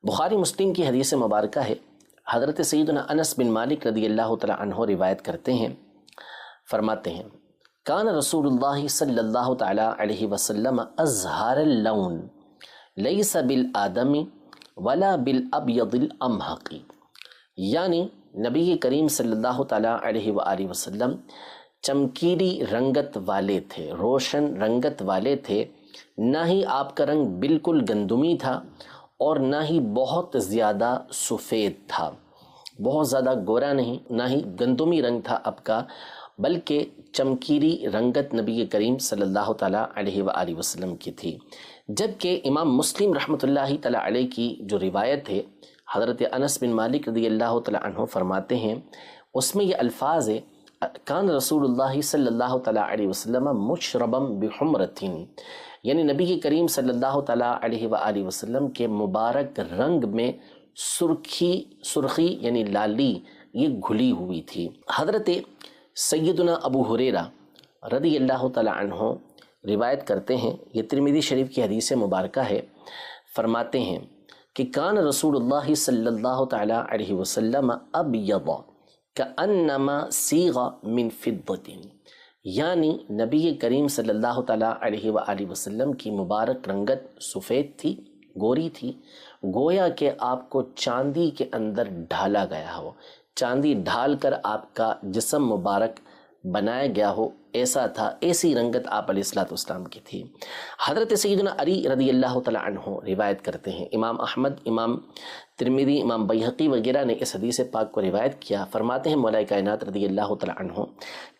بخاری مسلم کی حدیث مبارکہ ہے، حضرت سیدنا انس بن مالک رضی اللہ تعالی عنہ روایت کرتے ہیں، فرماتے ہیں کان رسول اللہ صلی اللہ تعالی علیہ وسلم ازہار اللون لیس بالآدم ولا بالابیض الامحق، یعنی نبی کریم صلی اللہ تعالی علیہ وآلہ وسلم چمکیلی رنگت والے تھے، روشن رنگت والے تھے، نہ ہی آپ کا رنگ بالکل گندمی تھا اور نہ ہی بہت زیادہ سفید تھا، بہت زیادہ گورا نہیں، نہ ہی گندمی رنگ تھا آپ کا، بلکہ چمکیلی رنگت نبی کریم صلی اللہ تعالیٰ علیہ وآلہ وسلم کی تھی۔ جبکہ امام مسلم رحمۃ اللہ تعالیٰ علیہ کی جو روایت ہے، حضرت انس بن مالک رضی اللہ تعالیٰ عنہ فرماتے ہیں، اس میں یہ الفاظ ہے کان رسول اللہ صلی اللہ تعالیٰ علیہ وسلم مشربا بحمرۃ، یعنی نبی کریم صلی اللہ تعالیٰ علیہ وآلہ وسلم کے مبارک رنگ میں سرخی یعنی لالی یہ گھلی ہوئی تھی۔ حضرت سیدنا ابو ہریرہ رضی اللہ تعالیٰ عنہ روایت کرتے ہیں، یہ ترمذی شریف کی حدیث مبارکہ ہے، فرماتے ہیں کہ کان رسول اللہ صلی اللہ تعالیٰ علیہ وسلم ابیض کأنما صیغ من فضۃ، یعنی نبی کریم صلی اللہ تعالیٰ علیہ وآلہ وسلم کی مبارک رنگت سفید تھی، گوری تھی، گویا کہ آپ کو چاندی کے اندر ڈھالا گیا ہو، چاندی ڈھال کر آپ کا جسم مبارک بنایا گیا ہو، ایسا تھا، ایسی رنگت آپ علیہ السلام کی تھی۔ حضرت سیدنا علی رضی اللہ تعالیٰ عنہ روایت کرتے ہیں، امام احمد، امام ترمذی، امام بیہقی وغیرہ نے اس حدیث پاک کو روایت کیا، فرماتے ہیں مولا کائنات رضی اللہ تعالیٰ عنہ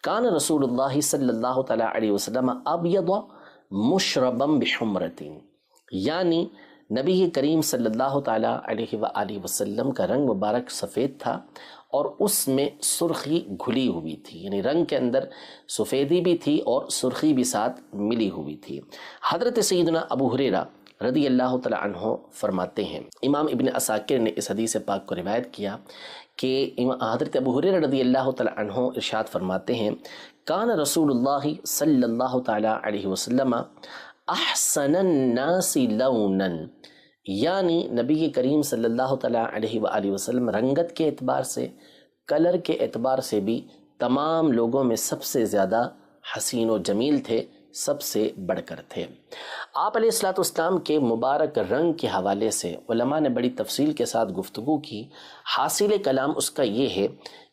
کان رسول اللہ صلی اللہ تعالیٰ علیہ وسلم ابیض مشربا بحمرۃ، یعنی نبی کریم صلی اللہ تعالیٰ علیہ وآلہ وسلم کا رنگ مبارک سفید تھا اور اس میں سرخی گھلی ہوئی تھی، یعنی رنگ کے اندر سفیدی بھی تھی اور سرخی بھی ساتھ ملی ہوئی تھی۔ حضرت سیدنا ابو ہریرہ رضی اللہ تعالیٰ عنہ فرماتے ہیں، امام ابن عساکر نے اس حدیث پاک کو روایت کیا کہ حضرت ابو ہریرہ رضی اللہ تعالیٰ عنہ ارشاد فرماتے ہیں کان رسول اللہ صلی اللہ تعالیٰ علیہ وسلم احسن الناس لونا، یعنی نبی کریم صلی اللہ تعالیٰ علیہ وآلہ وسلم رنگت کے اعتبار سے، کلر کے اعتبار سے بھی تمام لوگوں میں سب سے زیادہ حسین و جمیل تھے، سب سے بڑھ کر تھے۔ آپ علیہ السلام کے مبارک رنگ کے حوالے سے علماء نے بڑی تفصیل کے ساتھ گفتگو کی۔ حاصل کلام اس کا یہ ہے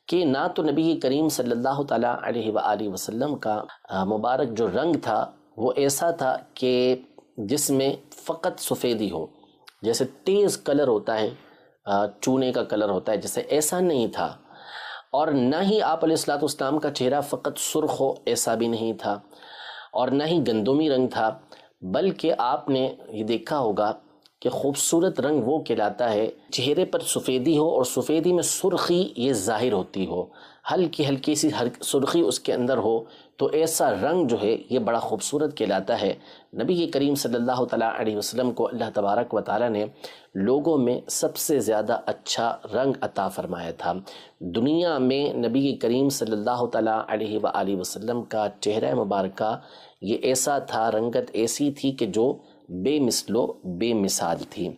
کہ نہ تو نبی کریم صلی اللہ تعالیٰ علیہ وآلہ وسلم کا مبارک جو رنگ تھا وہ ایسا تھا کہ جس میں فقط سفیدی ہو، جیسے تیز کلر ہوتا ہے، چونے کا کلر ہوتا ہے، جیسے ایسا نہیں تھا، اور نہ ہی آپ علیہ السلام کا چہرہ فقط سرخ ہو، ایسا بھی نہیں تھا، اور نہ ہی گندمی رنگ تھا، بلکہ آپ نے یہ دیکھا ہوگا کہ خوبصورت رنگ وہ کہلاتا ہے چہرے پر سفیدی ہو اور سفیدی میں سرخی یہ ظاہر ہوتی ہو، ہلکی ہلکی سی سرخی اس کے اندر ہو، تو ایسا رنگ جو ہے یہ بڑا خوبصورت کہلاتا ہے۔ نبی کریم صلی اللہ تعالیٰ علیہ وسلم کو اللہ تبارک و تعالیٰ نے لوگوں میں سب سے زیادہ اچھا رنگ عطا فرمایا تھا۔ دنیا میں نبی کریم صلی اللہ تعالیٰ علیہ وآلہ وسلم کا چہرہ مبارکہ یہ ایسا تھا، رنگت ایسی تھی کہ جو بے مثل و بے مثال تھی۔